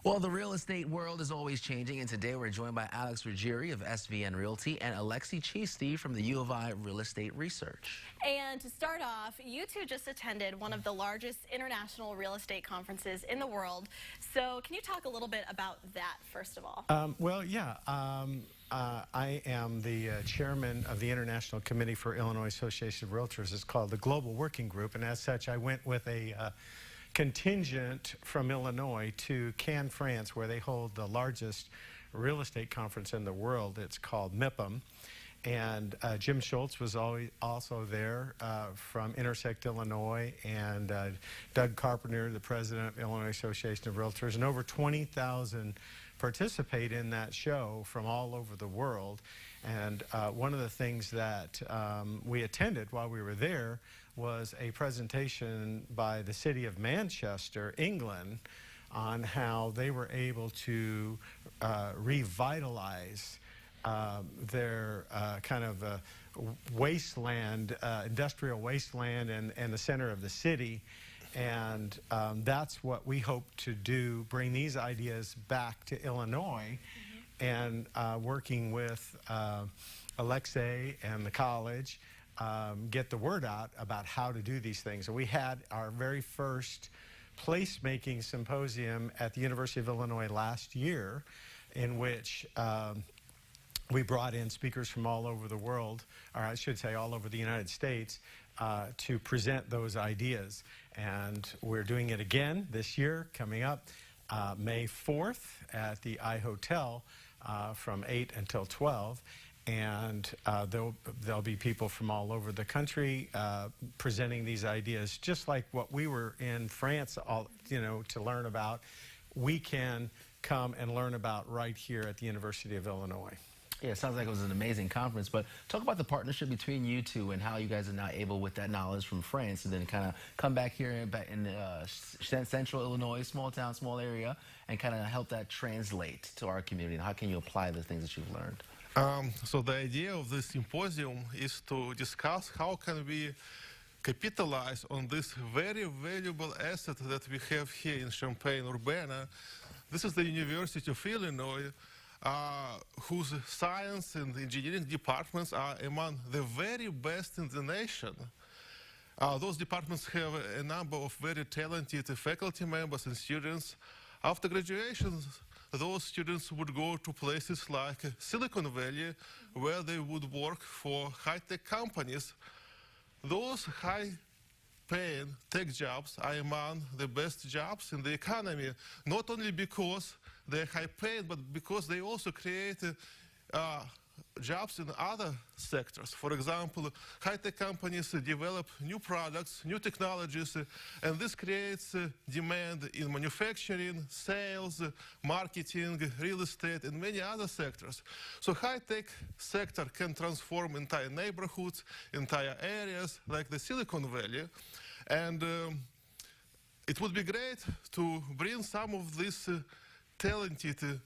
Well, the real estate world is always changing, and today we're joined by Alex Ruggieri of SVN Realty and Alexi Chisti from the U of I Real Estate Research. And to start off, you two just attended one of the largest international real estate conferences in the world. So can you talk a little bit about that, first of all? I am the chairman of the International Committee for Illinois Association of Realtors. It's called the Global Working Group, and as such, I went with a contingent from Illinois to Cannes, France, where they hold the largest real estate conference in the world. It's called MIPIM. And Jim Schultz was also there from Intersect, Illinois, and Doug Carpenter, the president of Illinois Association of Realtors, and over 20,000 participate in that show from all over the world. And one of the things that we attended while we were there was a presentation by the city of Manchester, England, on how they were able to revitalize their kind of wasteland, industrial wasteland and the center of the city. And that's what we hope to do, bring these ideas back to Illinois. And working with Alexei and the college, get the word out about how to do these things. And we had our very first placemaking symposium at the University of Illinois last year, in which we brought in speakers from all over the world, or I should say all over the United States, to present those ideas. And we're doing it again this year, coming up May 4th at the I Hotel from 8 until 12. And there'll be people from all over the country presenting these ideas, just like what we were in France, to learn about. We can come and learn about right here at the University of Illinois. Yeah, it sounds like it was an amazing conference, but talk about the partnership between you two and how you guys are now able, with that knowledge from France, and then kind of come back here in central Illinois, small town, small area, and kind of help that translate to our community. And how can you apply the things that you've learned? So the idea of this symposium is to discuss how can we capitalize on this very valuable asset that we have here in Champaign-Urbana. This is the University of Illinois, whose science and engineering departments are among the very best in the nation. Those departments have a number of very talented faculty members and students. After graduation, those students would go to places like Silicon Valley, where they would work for high-tech companies. Those high-paying tech jobs are among the best jobs in the economy, not only because they're high-paid, but because they also create jobs in other sectors. For example, high-tech companies develop new products, new technologies, and this creates demand in manufacturing, sales, marketing, real estate, and many other sectors. So high-tech sector can transform entire neighborhoods, entire areas like the Silicon Valley. And it would be great to bring some of these talented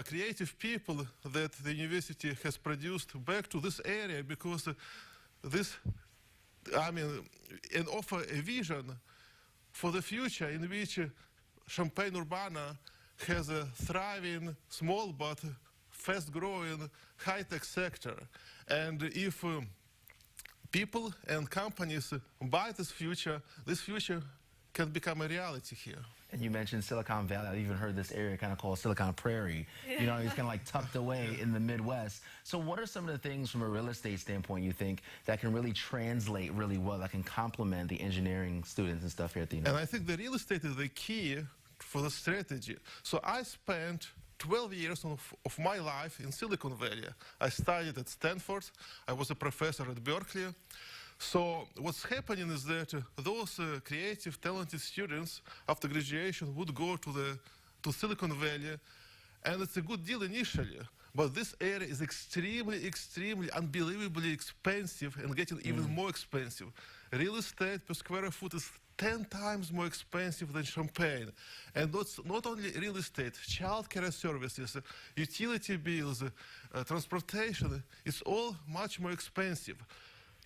creative people that the university has produced back to this area, because and offer a vision for the future in which Champaign-Urbana has a thriving, small but fast-growing high-tech sector. And if people and companies buy this future can become a reality here. And you mentioned Silicon Valley. I've even heard this area kind of called Silicon Prairie. You know, it's kind of like tucked away in the Midwest. So what are some of the things from a real estate standpoint you think that can really translate really well, that can complement the engineering students and stuff here at the university? And I think the real estate is the key for the strategy. So I spent 12 years of my life in Silicon Valley. I studied at Stanford. I was a professor at Berkeley. So what's happening is that those creative, talented students after graduation would go to Silicon Valley, and it's a good deal initially. But this area is extremely, unbelievably expensive and getting even more expensive. Real estate per square foot is 10 times more expensive than Champaign. And not only real estate, childcare services, utility bills, transportation, it's all much more expensive.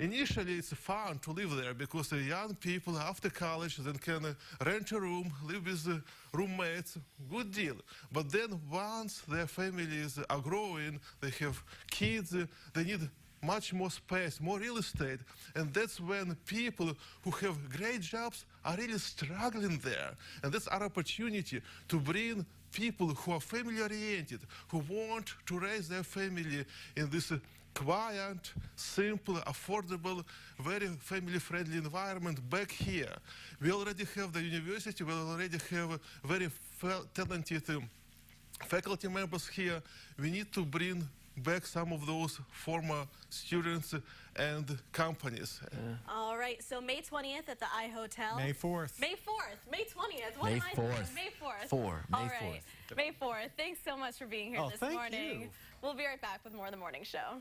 initially it's fun to live there because the young people after college then can rent a room, live with roommates, good deal. But then once their families are growing, they have kids, they need much more space, more real estate. And that's when people who have great jobs are really struggling there. And that's our opportunity to bring people who are family-oriented, who want to raise their family in this quiet, simple, affordable, very family-friendly environment back here. We already have the university, we already have very talented faculty members here. We need to bring back some of those former students and companies. All right, so May 20th at the iHotel. May 4th. May 4th, May 20th. What May am I saying? 4th. May 4th. May All right, 4th. May 4th. Thanks so much for being here Oh, this thank morning. you. We'll be right back with more of the morning show.